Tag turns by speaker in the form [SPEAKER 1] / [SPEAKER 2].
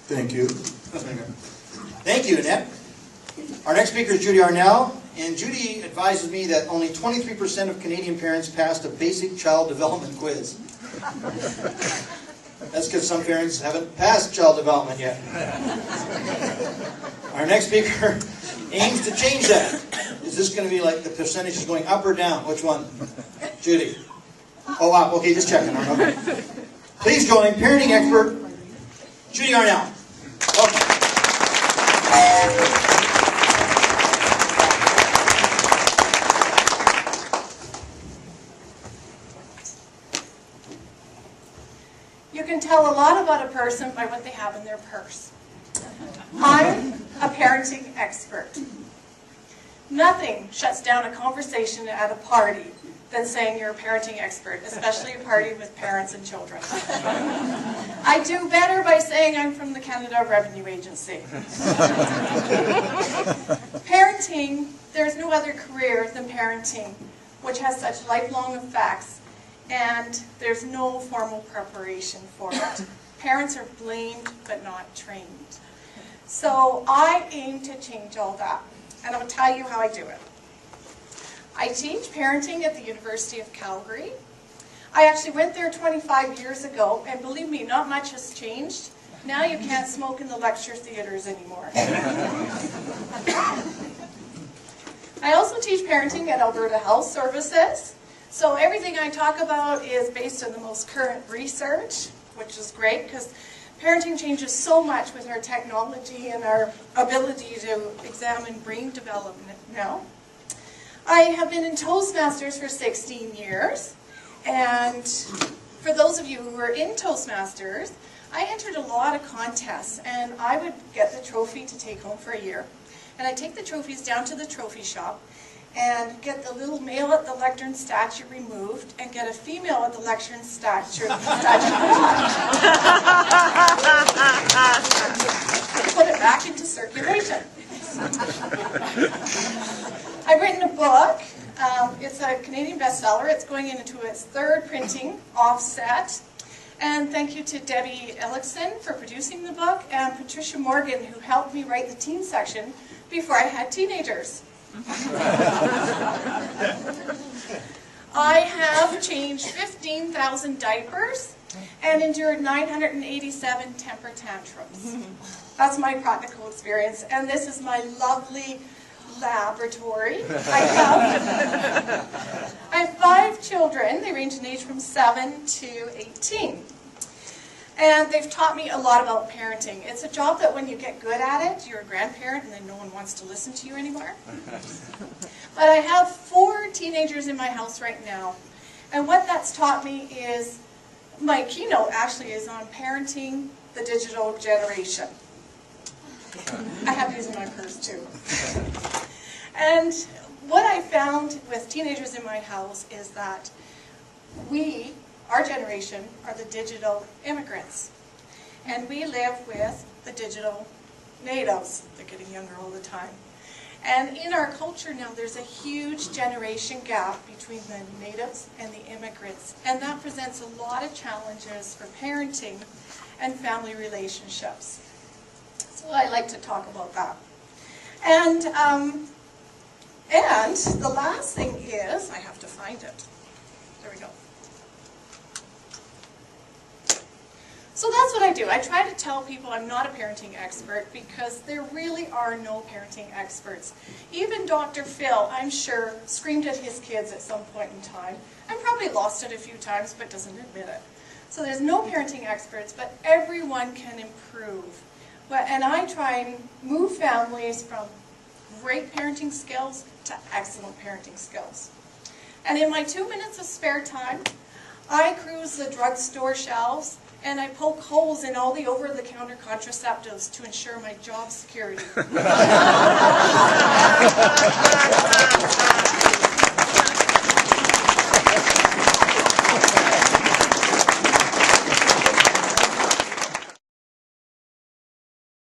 [SPEAKER 1] Thank you.
[SPEAKER 2] Thank you, Annette. Our next speaker is Judy Arnall, and Judy advises me that only 23% of Canadian parents passed a basic child development quiz. That's because some parents haven't passed child development yet. Our next speaker aims to change that. Is this going to be like the percentage is going up or down? Which one? Judy. Oh, up. Okay, just checking. Okay. Please join parenting expert Judy Arnall. Welcome.
[SPEAKER 3] You can tell a lot about a person by what they have in their purse. I'm a parenting expert. Nothing shuts down a conversation at a party than saying you're a parenting expert, especially a party with parents and children. I do better by saying I'm from the Canada Revenue Agency. Parenting, there's no other career than parenting, which has such lifelong effects, and there's no formal preparation for it. Parents are blamed but not trained. So I aim to change all that, and I'll tell you how I do it. I teach parenting at the University of Calgary. I actually went there 25 years ago, and believe me, not much has changed. Now you can't smoke in the lecture theaters anymore. I also teach parenting at Alberta Health Services. So everything I talk about is based on the most current research, which is great because parenting changes so much with our technology and our ability to examine brain development now. I have been in Toastmasters for 16 years, and for those of you who are in Toastmasters, I entered a lot of contests, and I would get the trophy to take home for a year. And I'd take the trophies down to the trophy shop and get the little male at the lectern statue removed and get a female at the lectern statue put it back into circulation. I've written a book. It's a Canadian bestseller. It's going into its third printing offset. And thank you to Debbie Ellickson for producing the book, and Patricia Morgan, who helped me write the teen section before I had teenagers. I have changed 15,000 diapers and endured 987 temper tantrums. That's my practical experience, and this is my lovely laboratory. I have 5 children. They range in age from 7 to 18. And they've taught me a lot about parenting. It's a job that when you get good at it, you're a grandparent and then no one wants to listen to you anymore. But I have 4 teenagers in my house right now. And what that's taught me is, my keynote actually is on parenting the digital generation. I have these in my purse too. And what I found with teenagers in my house is that we, our generation, are the digital immigrants. And we live with the digital natives. They're getting younger all the time. And in our culture now, there's a huge generation gap between the natives and the immigrants. And that presents a lot of challenges for parenting and family relationships. So I like to talk about that. And the last thing is, I have to find it. There we go. So that's what I do. I try to tell people I'm not a parenting expert because there really are no parenting experts. Even Dr. Phil, I'm sure, screamed at his kids at some point in time and probably lost it a few times but doesn't admit it. So there's no parenting experts, but everyone can improve. And I try and move families from great parenting skills to excellent parenting skills. And in my 2 minutes of spare time, I cruise the drugstore shelves and I poke holes in all the over-the-counter contraceptives to ensure my job security.